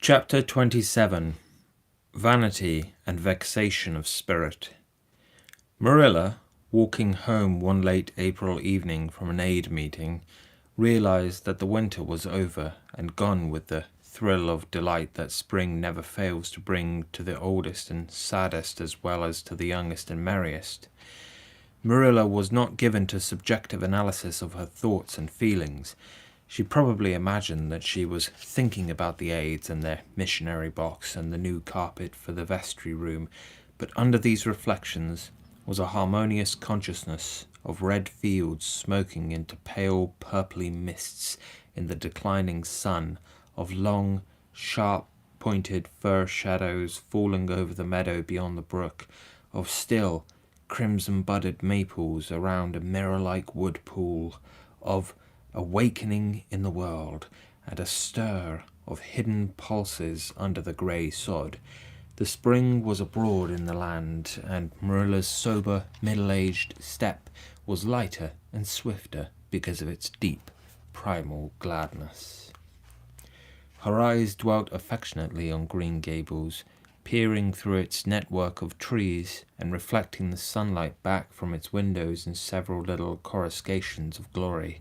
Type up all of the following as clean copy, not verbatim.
Chapter 27. Vanity and Vexation of Spirit. Marilla, walking home one late April evening from an aid meeting, realized that the winter was over and gone with the thrill of delight that spring never fails to bring to the oldest and saddest as well as to the youngest and merriest. Marilla was not given to subjective analysis of her thoughts and feelings. She probably imagined that she was thinking about the aids and their missionary box and the new carpet for the vestry room, but under these reflections was a harmonious consciousness of red fields smoking into pale purply mists in the declining sun, of long, sharp-pointed fir shadows falling over the meadow beyond the brook, of still, crimson-budded maples around a mirror-like wood pool, of awakening in the world, and a stir of hidden pulses under the grey sod. The spring was abroad in the land, and Marilla's sober, middle-aged step was lighter and swifter because of its deep, primal gladness. Her eyes dwelt affectionately on Green Gables, peering through its network of trees and reflecting the sunlight back from its windows in several little coruscations of glory.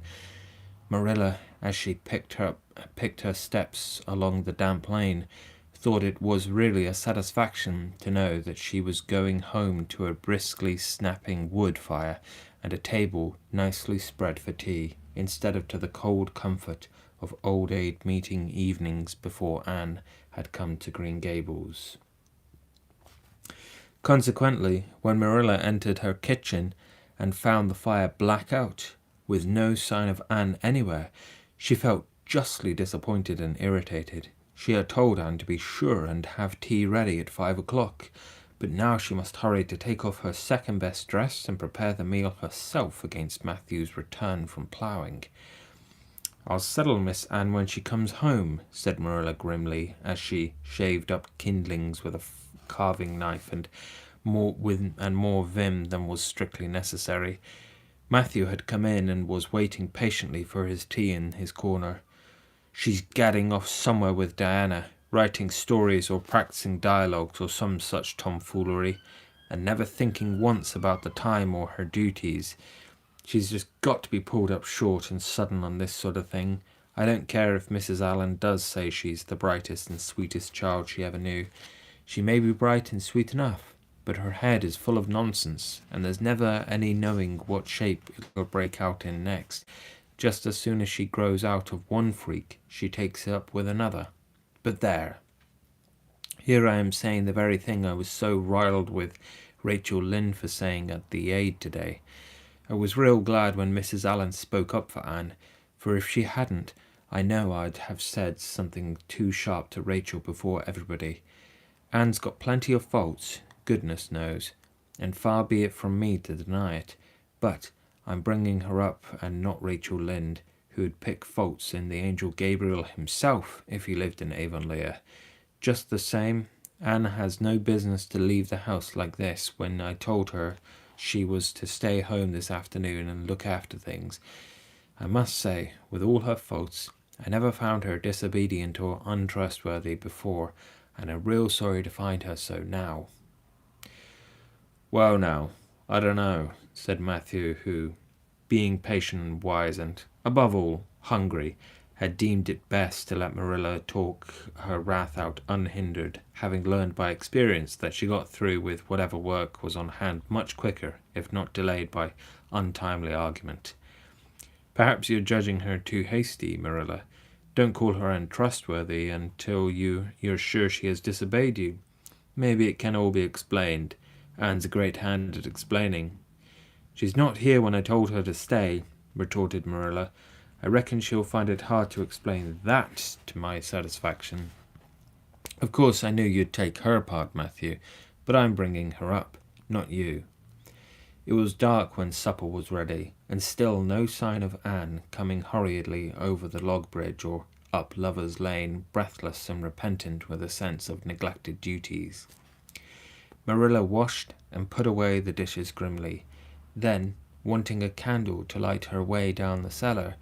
Marilla, as she picked her steps along the damp lane, thought it was really a satisfaction to know that she was going home to a briskly snapping wood fire and a table nicely spread for tea, instead of to the cold comfort of old aid meeting evenings before Anne had come to Green Gables. Consequently, when Marilla entered her kitchen and found the fire black out, with no sign of Anne anywhere, she felt justly disappointed and irritated. She had told Anne to be sure and have tea ready at 5 o'clock, but now she must hurry to take off her second-best dress and prepare the meal herself against Matthew's return from ploughing. "I'll settle Miss Anne when she comes home," said Marilla grimly, as she shaved up kindlings with a carving knife and more vim than was strictly necessary. Matthew had come in and was waiting patiently for his tea in his corner. "She's gadding off somewhere with Diana, writing stories or practicing dialogues or some such tomfoolery, and never thinking once about the time or her duties. She's just got to be pulled up short and sudden on this sort of thing. I don't care if Mrs. Allen does say she's the brightest and sweetest child she ever knew. She may be bright and sweet enough, but her head is full of nonsense, and there's never any knowing what shape it'll break out in next. Just as soon as she grows out of one freak, she takes up with another. But there. Here I am saying the very thing I was so riled with Rachel Lynde for saying at the aid today. I was real glad when Mrs. Allen spoke up for Anne, for if she hadn't, I know I'd have said something too sharp to Rachel before everybody. Anne's got plenty of faults, goodness knows, and far be it from me to deny it, but I'm bringing her up and not Rachel Lynde, who'd pick faults in the angel Gabriel himself if he lived in Avonlea. Just the same, Anne has no business to leave the house like this when I told her she was to stay home this afternoon and look after things. I must say, with all her faults, I never found her disobedient or untrustworthy before, and I'm real sorry to find her so now." "Well now, I don't know," said Matthew, who, being patient and wise and, above all, hungry, had deemed it best to let Marilla talk her wrath out unhindered, having learned by experience that she got through with whatever work was on hand much quicker, if not delayed by untimely argument. "Perhaps you're judging her too hasty, Marilla. Don't call her untrustworthy until you're sure she has disobeyed you. Maybe it can all be explained. Anne's a great hand at explaining." "She's not here when I told her to stay," retorted Marilla. "I reckon she'll find it hard to explain that to my satisfaction." "Of course I knew you'd take her part, Matthew, but I'm bringing her up, not you." It was dark when supper was ready, and still no sign of Anne coming hurriedly over the log bridge or up Lover's Lane, breathless and repentant with a sense of neglected duties. Marilla washed and put away the dishes grimly. Then, wanting a candle to light her way down the cellar,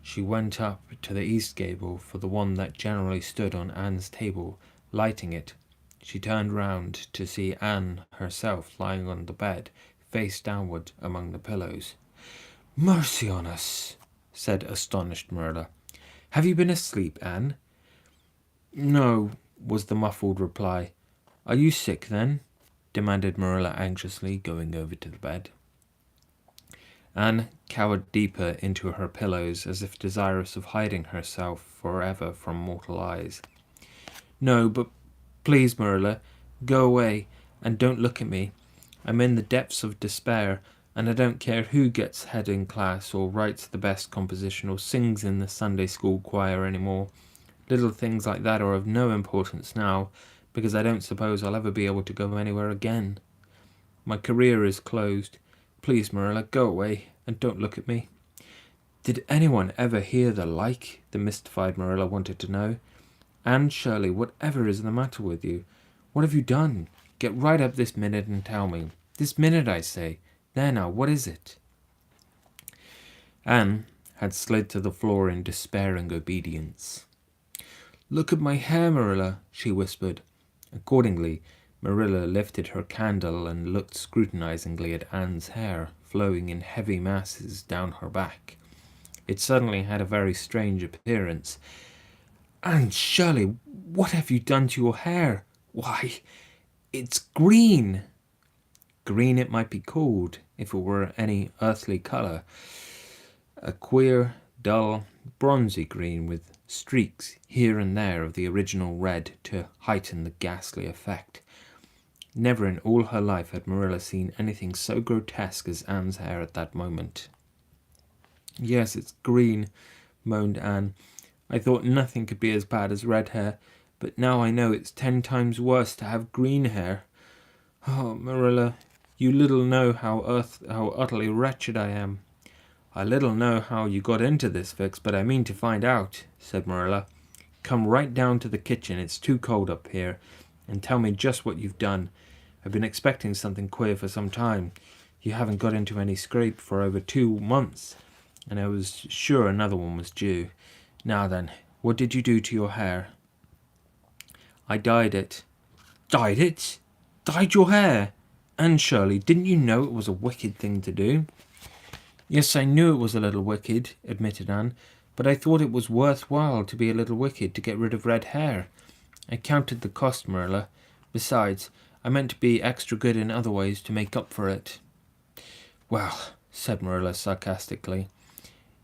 She went up to the east gable for the one that generally stood on Anne's table, lighting it. She turned round to see Anne herself lying on the bed, face downward among the pillows. "Mercy on us," said astonished Marilla. "Have you been asleep, Anne?" "No," was the muffled reply. "Are you sick, then?" demanded Marilla anxiously, going over to the bed. Anne cowered deeper into her pillows as if desirous of hiding herself forever from mortal eyes. "No, but please, Marilla, go away and don't look at me. I'm in the depths of despair, and I don't care who gets head in class or writes the best composition or sings in the Sunday school choir anymore. Little things like that are of no importance now, because I don't suppose I'll ever be able to go anywhere again. My career is closed. Please, Marilla, go away and don't look at me." "Did anyone ever hear the like?" the mystified Marilla wanted to know. "Anne Shirley, whatever is the matter with you? What have you done? Get right up this minute and tell me. This minute, I say. There now, what is it?" Anne had slid to the floor in despairing obedience. "Look at my hair, Marilla," she whispered. Accordingly, Marilla lifted her candle and looked scrutinizingly at Anne's hair, flowing in heavy masses down her back. It suddenly had a very strange appearance. "Anne Shirley, what have you done to your hair? Why, it's green." Green it might be called, if it were any earthly color. A queer, dull, bronzy green with streaks here and there of the original red to heighten the ghastly effect. Never in all her life had Marilla seen anything so grotesque as Anne's hair at that moment. "Yes, it's green," moaned Anne. "I thought nothing could be as bad as red hair, but now I know it's 10 times worse to have green hair. Oh, Marilla, you little know how utterly wretched I am." "I little know how you got into this fix, but I mean to find out," said Marilla. "Come right down to the kitchen, it's too cold up here, and tell me just what you've done. I've been expecting something queer for some time. You haven't got into any scrape for over 2 months, and I was sure another one was due. Now then, what did you do to your hair?" "I dyed it." "Dyed it? Dyed your hair? Anne Shirley, didn't you know it was a wicked thing to do?" "Yes, I knew it was a little wicked," admitted Anne, "but I thought it was worthwhile to be a little wicked to get rid of red hair. I counted the cost, Marilla. Besides, I meant to be extra good in other ways to make up for it." "Well," said Marilla sarcastically,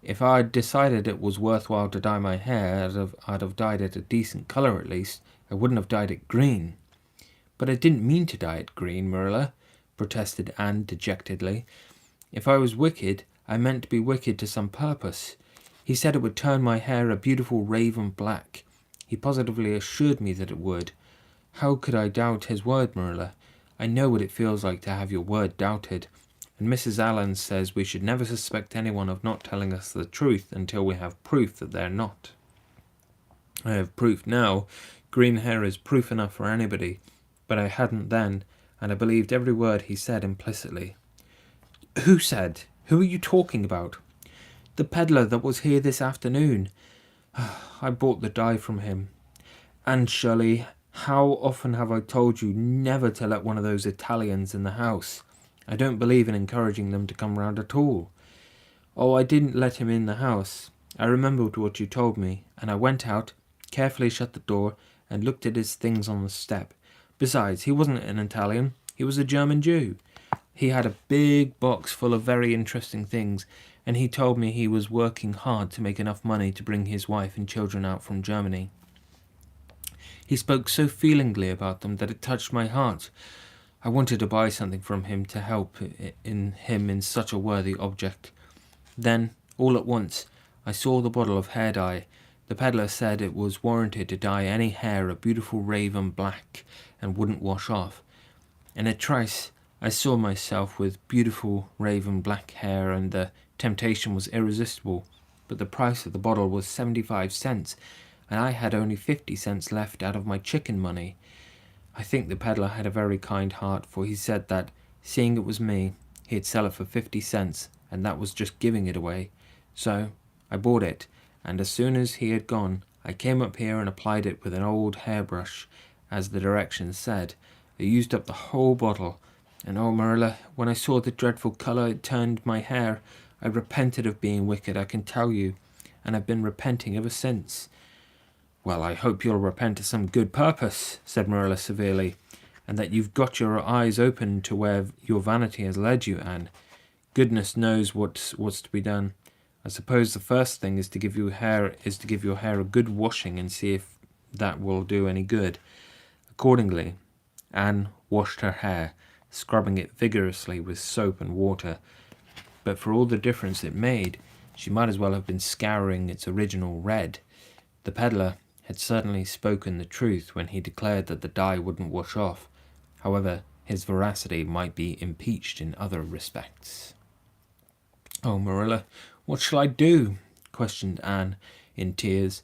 "if I'd decided it was worthwhile to dye my hair, I'd have dyed it a decent color at least. I wouldn't have dyed it green." "But I didn't mean to dye it green, Marilla," protested Anne dejectedly. "If I was wicked, I meant to be wicked to some purpose. He said it would turn my hair a beautiful raven black. He positively assured me that it would. How could I doubt his word, Marilla? I know what it feels like to have your word doubted, and Mrs. Allan says we should never suspect anyone of not telling us the truth until we have proof that they're not. I have proof now. Green hair is proof enough for anybody, but I hadn't then, and I believed every word he said implicitly." "Who said? Who are you talking about?" "The peddler that was here this afternoon. I bought the dye from him. Anne Shirley, how often have I told you never to let one of those Italians in the house? I don't believe in encouraging them to come round at all." "Oh, I didn't let him in the house. I remembered what you told me, and I went out, carefully shut the door, and looked at his things on the step. Besides, he wasn't an Italian. He was a German Jew. He had a big box full of very interesting things, and he told me he was working hard to make enough money to bring his wife and children out from Germany. He spoke so feelingly about them that it touched my heart. I wanted to buy something from him to help him in such a worthy object. Then, all at once, I saw the bottle of hair dye. The peddler said it was warranted to dye any hair a beautiful raven black and wouldn't wash off. In a trice, I saw myself with beautiful raven black hair, and the temptation was irresistible. But the price of the bottle was 75 cents, and I had only 50 cents left out of my chicken money. I think the peddler had a very kind heart, for he said that, seeing it was me, he'd sell it for 50 cents, and that was just giving it away. So I bought it, and as soon as he had gone, I came up here and applied it with an old hairbrush, as the directions said. I used up the whole bottle, and oh, Marilla, when I saw the dreadful colour it turned my hair, I repented of being wicked, I can tell you, and I've been repenting ever since." "Well, I hope you'll repent to some good purpose," said Marilla severely, "and that you've got your eyes open to where your vanity has led you, Anne. Goodness knows what's to be done. I suppose the first thing is to give your hair a good washing and see if that will do any good." Accordingly, Anne washed her hair, scrubbing it vigorously with soap and water. But for all the difference it made, she might as well have been scouring its original red. The peddler had certainly spoken the truth when he declared that the dye wouldn't wash off. However, his veracity might be impeached in other respects. "Oh, Marilla, what shall I do?" questioned Anne, in tears.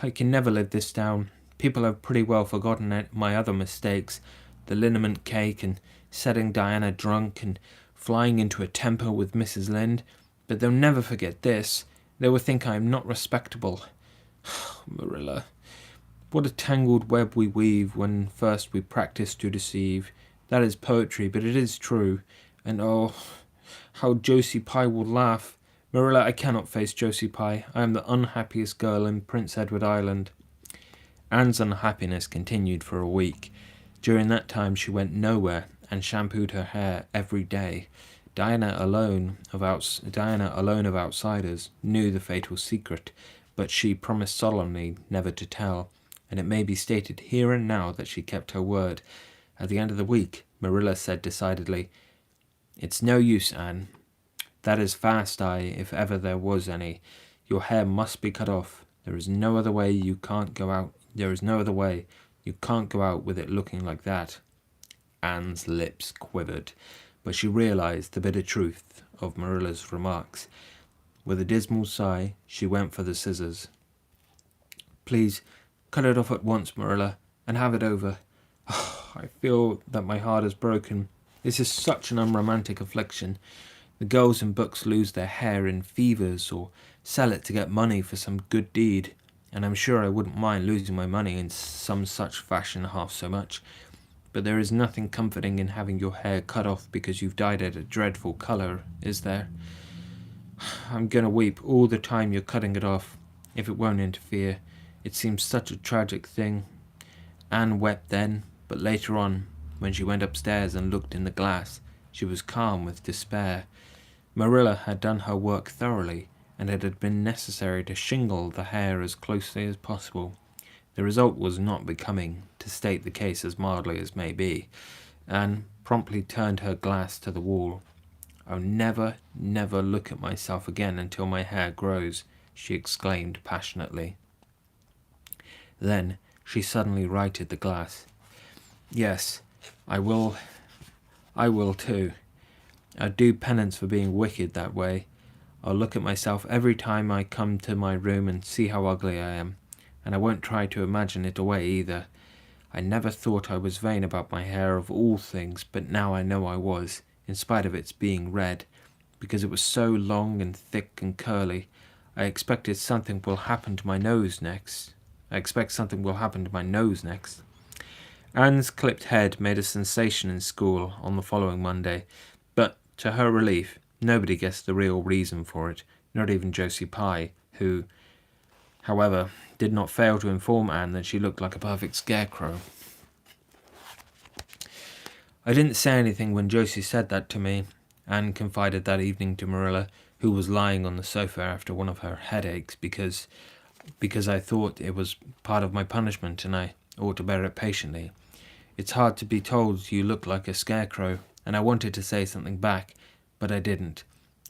"I can never live this down. People have pretty well forgotten my other mistakes, the liniment cake and setting Diana drunk and flying into a temper with Mrs. Lynde, but they'll never forget this. They will think I am not respectable. Marilla, what a tangled web we weave when first we practice to deceive. That is poetry, but it is true. And oh, how Josie Pye will laugh. Marilla, I cannot face Josie Pye. I am the unhappiest girl in Prince Edward Island." Anne's unhappiness continued for a week. During that time she went nowhere and shampooed her hair every day. Diana alone of outsiders knew the fatal secret, but she promised solemnly never to tell, and it may be stated here and now that she kept her word. At the end of the week, Marilla said decidedly, "It's no use, Anne. That is fast dye, if ever there was any. Your hair must be cut off. There is no other way. You can't go out. There is no other way. You can't go out with it looking like that." Anne's lips quivered, but she realized the bitter truth of Marilla's remarks. With a dismal sigh, she went for the scissors. "Please, cut it off at once, Marilla, and have it over. Oh, I feel that my heart is broken. This is such an unromantic affliction. The girls in books lose their hair in fevers or sell it to get money for some good deed, and I'm sure I wouldn't mind losing my money in some such fashion half so much. But there is nothing comforting in having your hair cut off because you've dyed it a dreadful colour, is there? I'm going to weep all the time you're cutting it off, if it won't interfere. It seems such a tragic thing." Anne wept then, but later on, when she went upstairs and looked in the glass, she was calm with despair. Marilla had done her work thoroughly, and it had been necessary to shingle the hair as closely as possible. The result was not becoming, to state the case as mildly as may be. Anne promptly turned her glass to the wall. "I'll never, never look at myself again until my hair grows," she exclaimed passionately. Then she suddenly righted the glass. "Yes, I will too. I'll do penance for being wicked that way. I'll look at myself every time I come to my room and see how ugly I am, and I won't try to imagine it away either. I never thought I was vain about my hair of all things, but now I know I was, in spite of its being red, because it was so long and thick and curly. I expect something will happen to my nose next. Anne's clipped head made a sensation in school on the following Monday, but to her relief, nobody guessed the real reason for it, not even Josie Pye, who, however, did not fail to inform Anne that she looked like a perfect scarecrow. "I didn't say anything when Josie said that to me," Anne confided that evening to Marilla, who was lying on the sofa after one of her headaches, because I thought it was part of my punishment and I ought to bear it patiently. It's hard to be told you look like a scarecrow, and I wanted to say something back, but I didn't.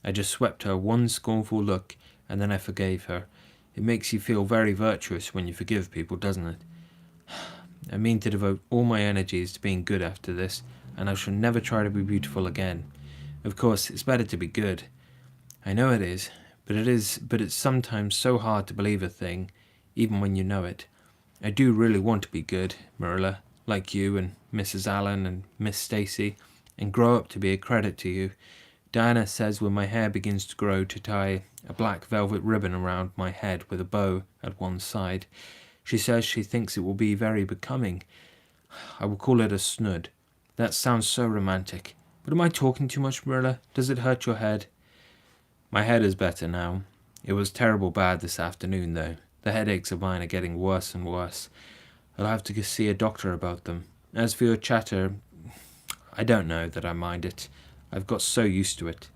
I just swept her one scornful look, and then I forgave her. It makes you feel very virtuous when you forgive people, doesn't it? I mean to devote all my energies to being good after this, and I shall never try to be beautiful again. Of course, it's better to be good. I know it is, but it's sometimes so hard to believe a thing, even when you know it. I do really want to be good, Marilla, like you and Mrs. Allen and Miss Stacy, and grow up to be a credit to you. Diana says when my hair begins to grow to tie a black velvet ribbon around my head with a bow at one side. She says she thinks it will be very becoming. I will call it a snood. That sounds so romantic. But am I talking too much, Marilla? Does it hurt your head? My head is better now. It was terrible bad this afternoon, though. The headaches of mine are getting worse and worse. I'll have to see a doctor about them. As for your chatter, I don't know that I mind it. I've got so used to it,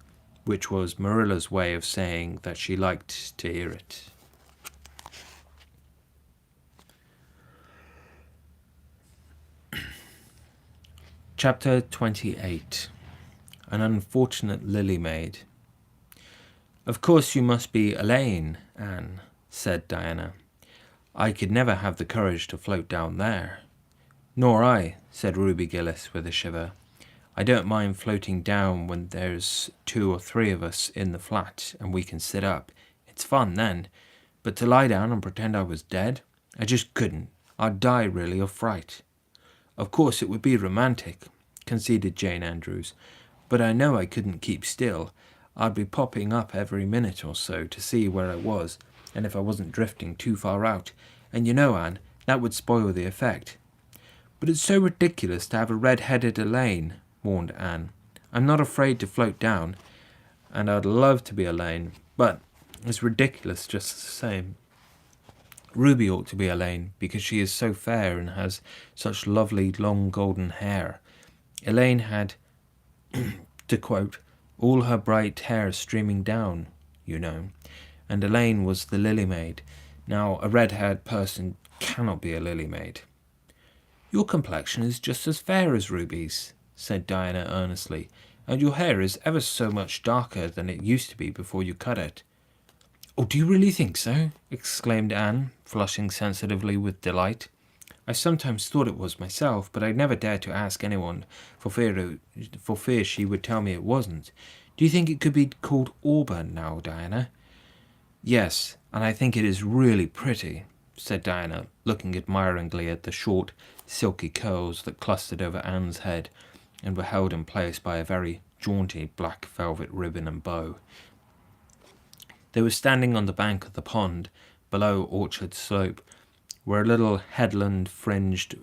which was Marilla's way of saying that she liked to hear it. Chapter 28. An Unfortunate Lily Maid. Of course you must be Elaine, Anne, said Diana. I could never have the courage to float down there. Nor I, said Ruby Gillis with a shiver. I don't mind floating down when there's 2 or 3 of us in the flat and we can sit up. It's fun then. But to lie down and pretend I was dead? I just couldn't. I'd die really of fright. Of course it would be romantic, conceded Jane Andrews, but I know I couldn't keep still. I'd be popping up every minute or so to see where I was, and if I wasn't drifting too far out. And you know, Anne, that would spoil the effect. But it's so ridiculous to have a red-headed Elaine, warned Anne. I'm not afraid to float down, and I'd love to be Elaine, but it's ridiculous just the same. Ruby ought to be Elaine, because she is so fair and has such lovely long golden hair. Elaine had, to quote, all her bright hair streaming down, you know, and Elaine was the lily maid. Now, a red-haired person cannot be a lily maid. Your complexion is just as fair as Ruby's, said Diana earnestly, and your hair is ever so much darker than it used to be before you cut it. Oh, do you really think so? Exclaimed Anne, flushing sensitively with delight. I sometimes thought it was myself, but I never dared to ask anyone for fear she would tell me it wasn't. Do you think it could be called auburn now, Diana? Yes, and I think it is really pretty, said Diana, looking admiringly at the short, silky curls that clustered over Anne's head and were held in place by a very jaunty black velvet ribbon and bow. They were standing on the bank of the pond, below Orchard Slope, where a little headland fringed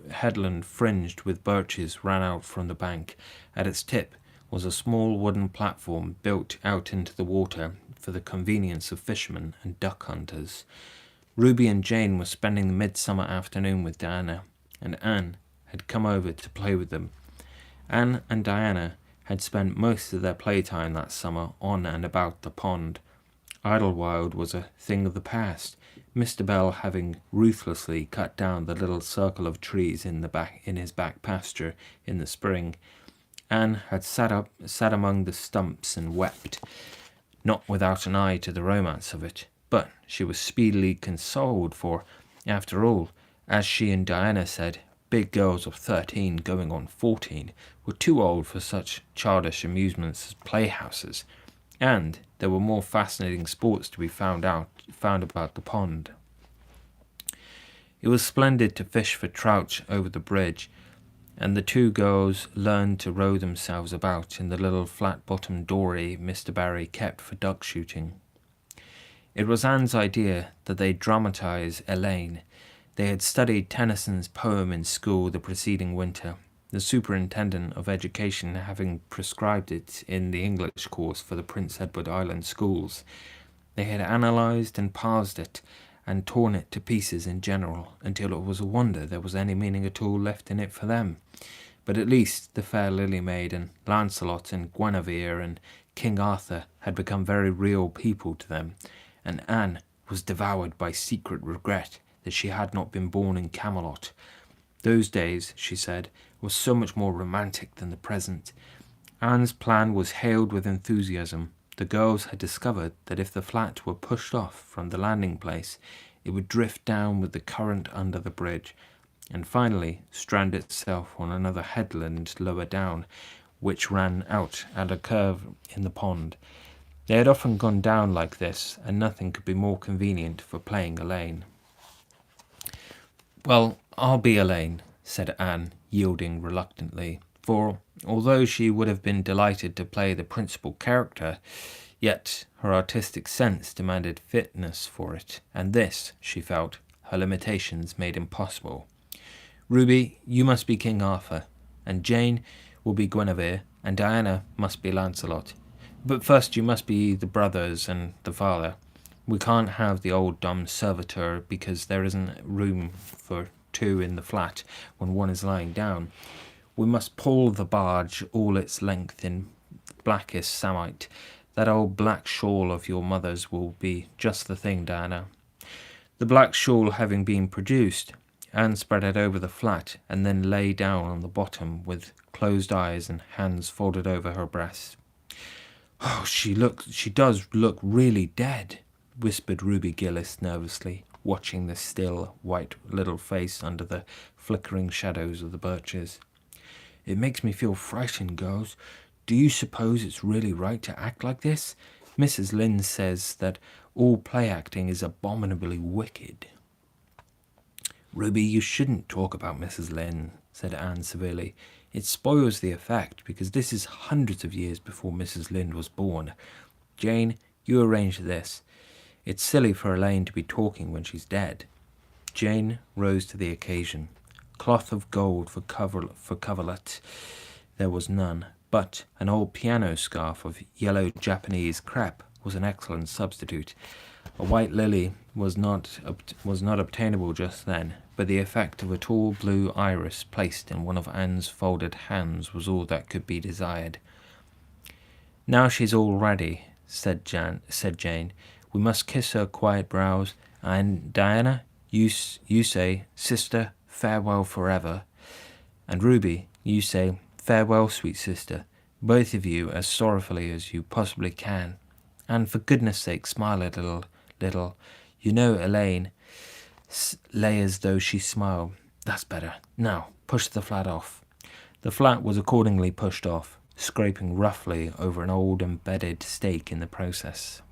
with birches ran out from the bank. At its tip was a small wooden platform built out into the water for the convenience of fishermen and duck hunters. Ruby and Jane were spending the midsummer afternoon with Diana, and Anne had come over to play with them. Anne and Diana had spent most of their playtime that summer on and about the pond. Idlewild was a thing of the past, Mr. Bell having ruthlessly cut down the little circle of trees in his back pasture in the spring. Anne had sat among the stumps and wept, not without an eye to the romance of it, but she was speedily consoled, for, after all, as she and Diana said, big girls of 13 going on 14 were too old for such childish amusements as playhouses, and there were more fascinating sports to be found about the pond. It was splendid to fish for trout over the bridge, and the 2 girls learned to row themselves about in the little flat-bottomed dory Mr. Barry kept for duck shooting. It was Anne's idea that they dramatize Elaine. They had studied Tennyson's poem in school the preceding winter, the superintendent of education having prescribed it in the English course for the Prince Edward Island schools. They had analysed and parsed it, and torn it to pieces in general, until it was a wonder there was any meaning at all left in it for them. But at least the fair Lily Maid and Lancelot and Guinevere and King Arthur had become very real people to them, and Anne was devoured by secret regret that she had not been born in Camelot. Those days, she said, were so much more romantic than the present. Anne's plan was hailed with enthusiasm. The girls had discovered that if the flat were pushed off from the landing place, it would drift down with the current under the bridge, and finally strand itself on another headland lower down, which ran out at a curve in the pond. They had often gone down like this, and nothing could be more convenient for playing Elaine. Well, I'll be Elaine, said Anne, yielding reluctantly, for although she would have been delighted to play the principal character, yet her artistic sense demanded fitness for it, and this, she felt, her limitations made impossible. Ruby, you must be King Arthur, and Jane will be Guinevere, and Diana must be Lancelot. But first you must be the brothers and the father. We can't have the old dumb servitor because there isn't room for two in the flat when one is lying down. We must pull the barge all its length in blackest samite. That old black shawl of your mother's will be just the thing, Diana. The black shawl having been produced, Anne spread it over the flat and then lay down on the bottom with closed eyes and hands folded over her breast. Oh, she does look really dead, whispered Ruby Gillis nervously, watching the still, white little face under the flickering shadows of the birches. It makes me feel frightened, girls. Do you suppose it's really right to act like this? Mrs. Lynde says that all play acting is abominably wicked. Ruby, you shouldn't talk about Mrs. Lynde, said Anne severely. It spoils the effect, because this is hundreds of years before Mrs. Lynde was born. Jane, you arrange this. It's silly for Elaine to be talking when she's dead. Jane rose to the occasion. Cloth of gold for coverlet there was none, but an old piano scarf of yellow Japanese crepe was an excellent substitute. A white lily was not obtainable just then, but the effect of a tall blue iris placed in one of Anne's folded hands was all that could be desired. Now she's all ready, said Jane. We must kiss her quiet brows, and Diana, you say, sister, farewell forever. And Ruby, you say, farewell, sweet sister, both of you as sorrowfully as you possibly can. And for goodness sake, smile a little. You know Elaine lay as though she smiled. That's better. Now, push the flat off. The flat was accordingly pushed off, scraping roughly over an old embedded stake in the process.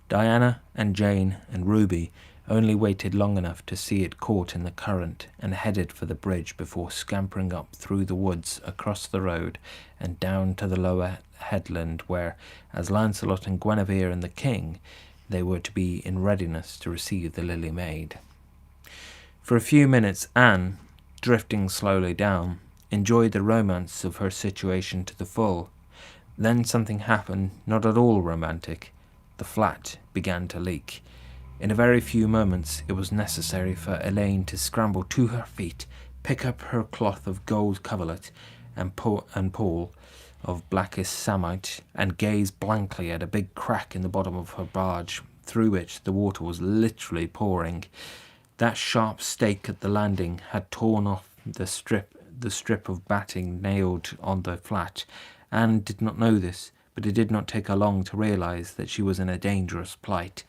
Diana and Jane and Ruby only waited long enough to see it caught in the current and headed for the bridge before scampering up through the woods across the road and down to the lower headland where, as Lancelot and Guinevere and the king, they were to be in readiness to receive the Lily Maid. For a few minutes Anne, drifting slowly down, enjoyed the romance of her situation to the full. Then something happened not at all romantic. The flat began to leak. In a very few moments it was necessary for Elaine to scramble to her feet, pick up her cloth of gold coverlet and pall of blackest samite, and gaze blankly at a big crack in the bottom of her barge, through which the water was literally pouring. That sharp stake at the landing had torn off the strip of batting nailed on the flat. Anne did not know this, but it did not take her long to realize that she was in a dangerous plight.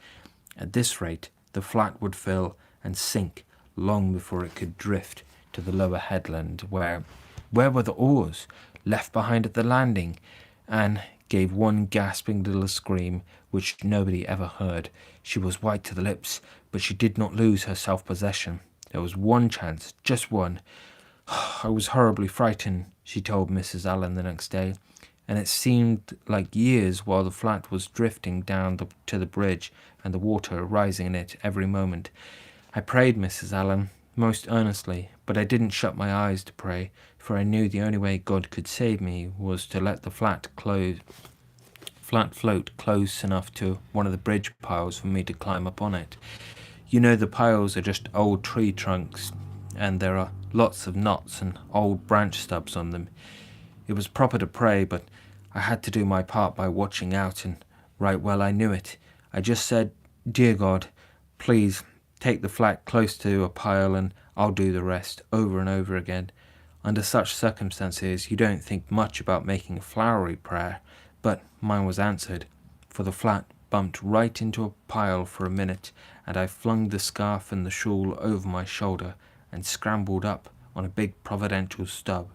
At this rate, the flat would fill and sink long before it could drift to the lower headland, where were the oars? Left behind at the landing? Anne gave one gasping little scream, which nobody ever heard. She was white to the lips, but she did not lose her self-possession. There was one chance, just one. I was horribly frightened, she told Mrs. Allen the next day, and it seemed like years while the flat was drifting down to the bridge and the water rising in it every moment. I prayed, Mrs. Allen, most earnestly, but I didn't shut my eyes to pray, for I knew the only way God could save me was to let the flat float close enough to one of the bridge piles for me to climb up on it. You know, the piles are just old tree trunks, and there are lots of knots and old branch stubs on them. It was proper to pray, but I had to do my part by watching out, and right well I knew it. I just said, Dear God, please take the flat close to a pile and I'll do the rest, over and over again. Under such circumstances you don't think much about making a flowery prayer, but mine was answered, for the flat bumped right into a pile for a minute, and I flung the scarf and the shawl over my shoulder and scrambled up on a big providential stub.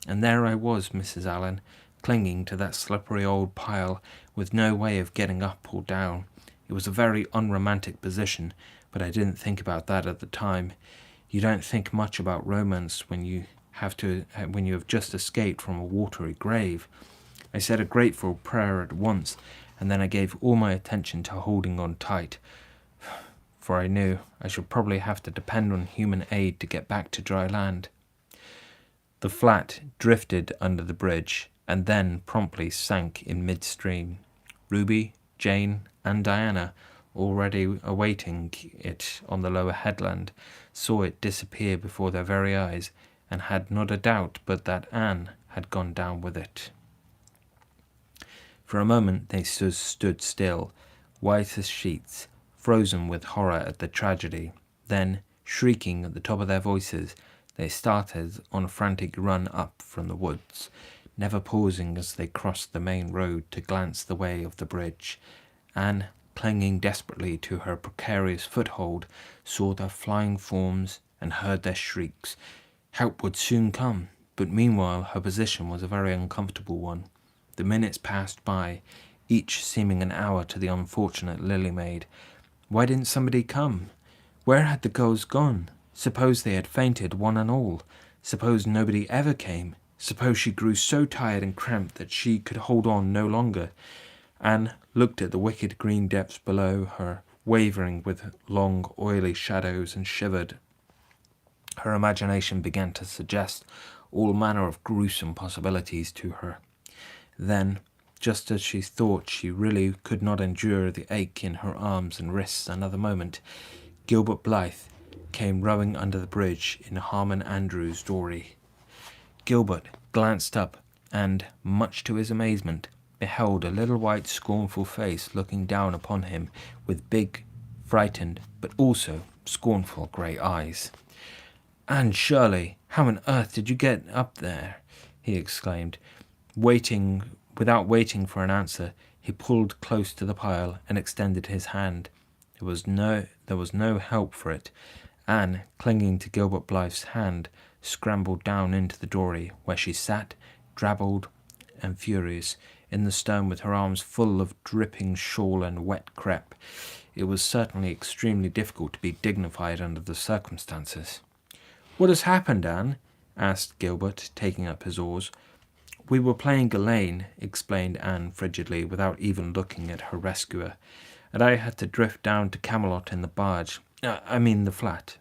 And there I was, Mrs. Allen, clinging to that slippery old pile, with no way of getting up or down. It was a very unromantic position, but I didn't think about that at the time. You don't think much about romance when you have just escaped from a watery grave. I said a grateful prayer at once, and then I gave all my attention to holding on tight, for I knew I should probably have to depend on human aid to get back to dry land. The flat drifted under the bridge, and then promptly sank in midstream. Ruby, Jane, and Diana, already awaiting it on the lower headland, saw it disappear before their very eyes, and had not a doubt but that Anne had gone down with it. For a moment they stood still, white as sheets, frozen with horror at the tragedy. Then, shrieking at the top of their voices, they started on a frantic run up from the woods, never pausing as they crossed the main road to glance the way of the bridge. Anne, clinging desperately to her precarious foothold, saw their flying forms and heard their shrieks. Help would soon come, but meanwhile her position was a very uncomfortable one. The minutes passed by, each seeming an hour to the unfortunate Lily Maid. Why didn't somebody come? Where had the girls gone? Suppose they had fainted, one and all? Suppose nobody ever came? Suppose she grew so tired and cramped that she could hold on no longer? Anne looked at the wicked green depths below her, wavering with long, oily shadows, and shivered. Her imagination began to suggest all manner of gruesome possibilities to her. Then, just as she thought she really could not endure the ache in her arms and wrists another moment, Gilbert Blythe came rowing under the bridge in Harmon Andrews' dory. Gilbert glanced up and, much to his amazement, beheld a little white scornful face looking down upon him with big, frightened, but also scornful grey eyes. "Anne Shirley, how on earth did you get up there?" he exclaimed. Without waiting for an answer, he pulled close to the pile and extended his hand. There was no help for it. Anne, clinging to Gilbert Blythe's hand, scrambled down into the dory, where she sat, drabbled and furious, in the stern with her arms full of dripping shawl and wet crepe. It was certainly extremely difficult to be dignified under the circumstances. "What has happened, Anne?" asked Gilbert, taking up his oars. "We were playing Ghislaine," explained Anne frigidly, without even looking at her rescuer, "and I had to drift down to Camelot in the barge. The flat.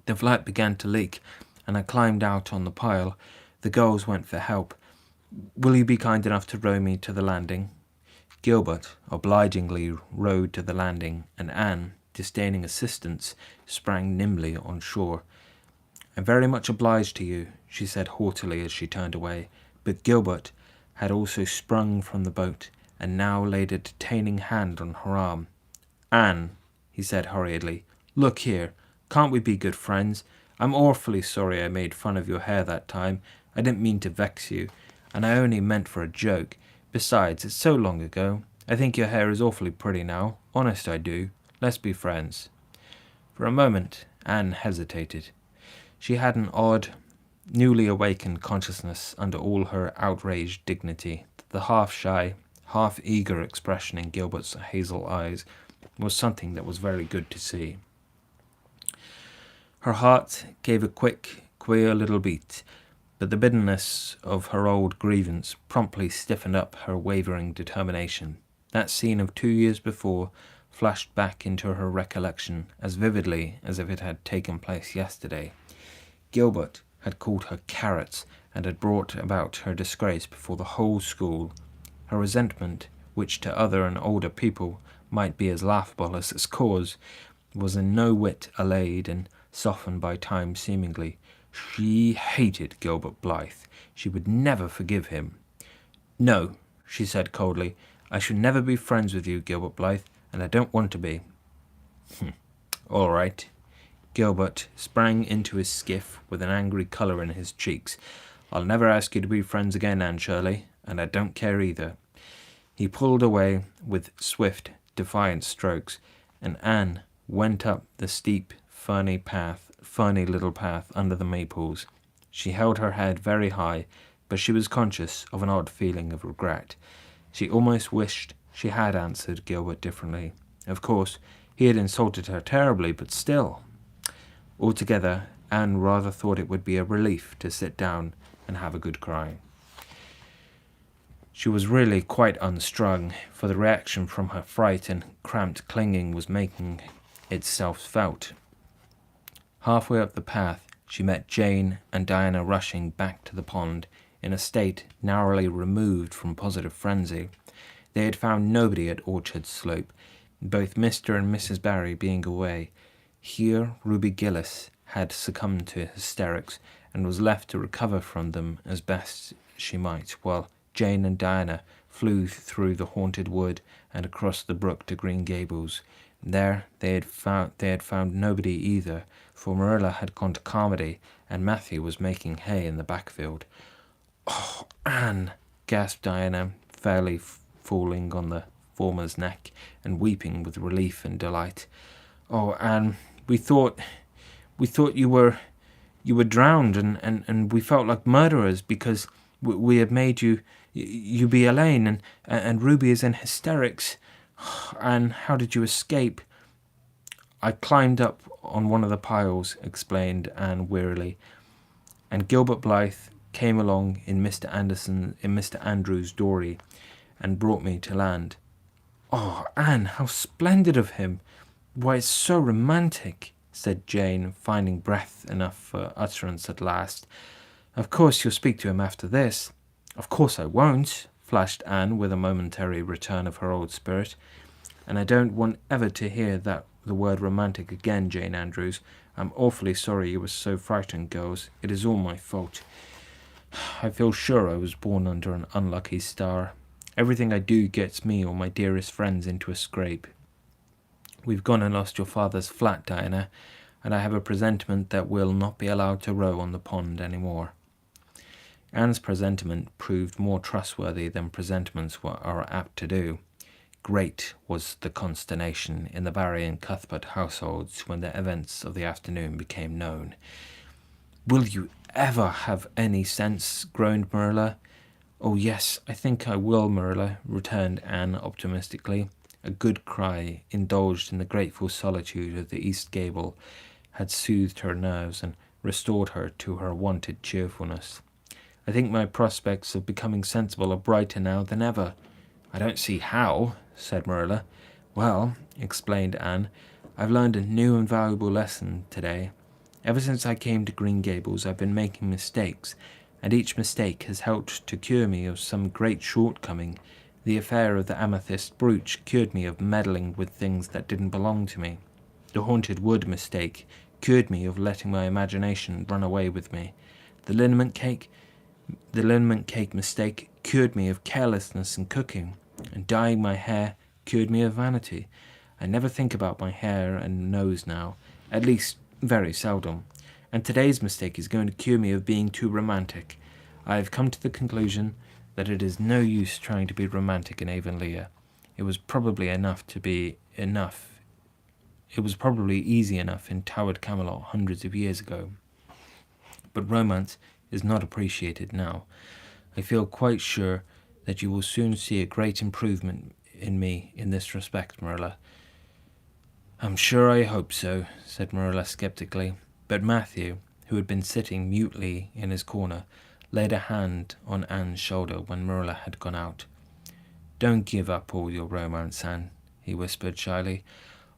The flat began to leak, and I climbed out on the pile. The girls went for help. Will you be kind enough to row me to the landing?" Gilbert obligingly rowed to the landing, and Anne, disdaining assistance, sprang nimbly on shore. "I'm very much obliged to you," she said haughtily as she turned away, but Gilbert had also sprung from the boat, and now laid a detaining hand on her arm. "Anne," he said hurriedly, "look here, can't we be good friends? I'm awfully sorry I made fun of your hair that time. I didn't mean to vex you, and I only meant for a joke. Besides, it's so long ago. I think your hair is awfully pretty now. Honest, I do. Let's be friends." For a moment, Anne hesitated. She had an odd, newly awakened consciousness under all her outraged dignity. The half-shy, half-eager expression in Gilbert's hazel eyes was something that was very good to see. Her heart gave a quick, queer little beat, but the bitterness of her old grievance promptly stiffened up her wavering determination. That scene of 2 years before flashed back into her recollection as vividly as if it had taken place yesterday. Gilbert had called her carrots and had brought about her disgrace before the whole school. Her resentment, which to other and older people might be as laughable as its cause, was in no whit allayed and softened by time seemingly. She hated Gilbert Blythe. She would never forgive him. "No," she said coldly, "I should never be friends with you, Gilbert Blythe, and I don't want to be." "All right." Gilbert sprang into his skiff with an angry colour in his cheeks. "I'll never ask you to be friends again, Anne Shirley, and I don't care either." He pulled away with swift, defiant strokes, and Anne went up the steep, ferny little path under the maples. She held her head very high, but she was conscious of an odd feeling of regret. She almost wished she had answered Gilbert differently. Of course, he had insulted her terribly, but still. Altogether, Anne rather thought it would be a relief to sit down and have a good cry. She was really quite unstrung, for the reaction from her fright and cramped clinging was making itself felt. Halfway up the path, she met Jane and Diana rushing back to the pond in a state narrowly removed from positive frenzy. They had found nobody at Orchard Slope, both Mr. and Mrs. Barry being away. Here Ruby Gillis had succumbed to hysterics and was left to recover from them as best she might, while Jane and Diana flew through the haunted wood and across the brook to Green Gables. There they had found nobody either, for Marilla had gone to Carmody and Matthew was making hay in the backfield. "Oh, Anne," gasped Diana, fairly falling on the former's neck and weeping with relief and delight. "Oh, Anne, we thought you were drowned, and we felt like murderers because we had made you be Elaine, and Ruby is in hysterics. Anne, how did you escape?" "I climbed up on one of the piles," explained Anne wearily, "and Gilbert Blythe came along in Mr. Andrews' dory and brought me to land." "Oh, Anne, how splendid of him! Why, it's so romantic," said Jane, finding breath enough for utterance at last. "Of course you'll speak to him after this." "Of course I won't," flashed Anne with a momentary return of her old spirit. "And I don't want ever to hear the word romantic again, Jane Andrews. I'm awfully sorry you were so frightened, girls. It is all my fault. I feel sure I was born under an unlucky star. Everything I do gets me or my dearest friends into a scrape. We've gone and lost your father's flat, Diana, and I have a presentiment that we'll not be allowed to row on the pond any more." Anne's presentiment proved more trustworthy than presentiments are apt to do. Great was the consternation in the Barry and Cuthbert households when the events of the afternoon became known. "Will you ever have any sense?" groaned Marilla. "Oh, yes, I think I will, Marilla," returned Anne optimistically. A good cry, indulged in the grateful solitude of the east gable, had soothed her nerves and restored her to her wonted cheerfulness. "I think my prospects of becoming sensible are brighter now than ever." "I don't see how," said Marilla. "Well," explained Anne, "I've learned a new and valuable lesson today. Ever since I came to Green Gables, I've been making mistakes, and each mistake has helped to cure me of some great shortcoming. The affair of the amethyst brooch cured me of meddling with things that didn't belong to me. The haunted wood mistake cured me of letting my imagination run away with me. The liniment cake mistake cured me of carelessness in cooking, and dyeing my hair cured me of vanity. I never think about my hair and nose now, at least very seldom, and today's mistake is going to cure me of being too romantic. I have come to the conclusion that it is no use trying to be romantic in Avonlea. It was probably easy enough in Towered Camelot hundreds of years ago. But romance is not appreciated now. I feel quite sure that you will soon see a great improvement in me in this respect, Marilla." "I'm sure I hope so," said Marilla skeptically, but Matthew, who had been sitting mutely in his corner, laid a hand on Anne's shoulder when Marilla had gone out. "Don't give up all your romance, Anne," he whispered shyly.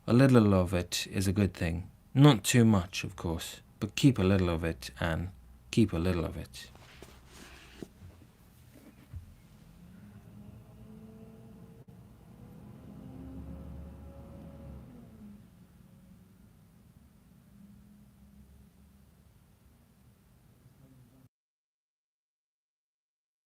"A little of it is a good thing. Not too much, of course, but keep a little of it, Anne. Keep a little of it."